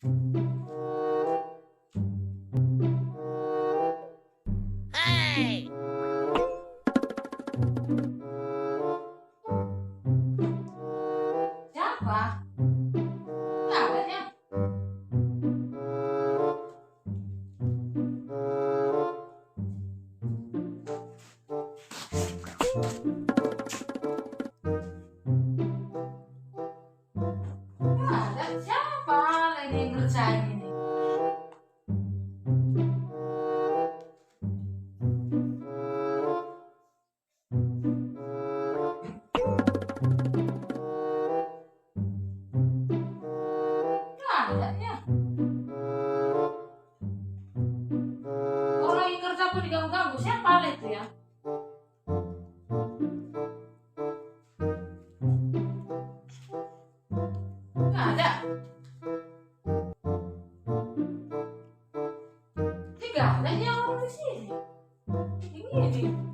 Hey! Siapa? Nggak ada ya? Nggak ada. Siapa lagi yang ngerjain ini? Nggak ada ya? Orang lagi kerja pun diganggu-ganggu. Siapa itu ya? Nggak ada. Tidak ada ya orang di sini. Ini.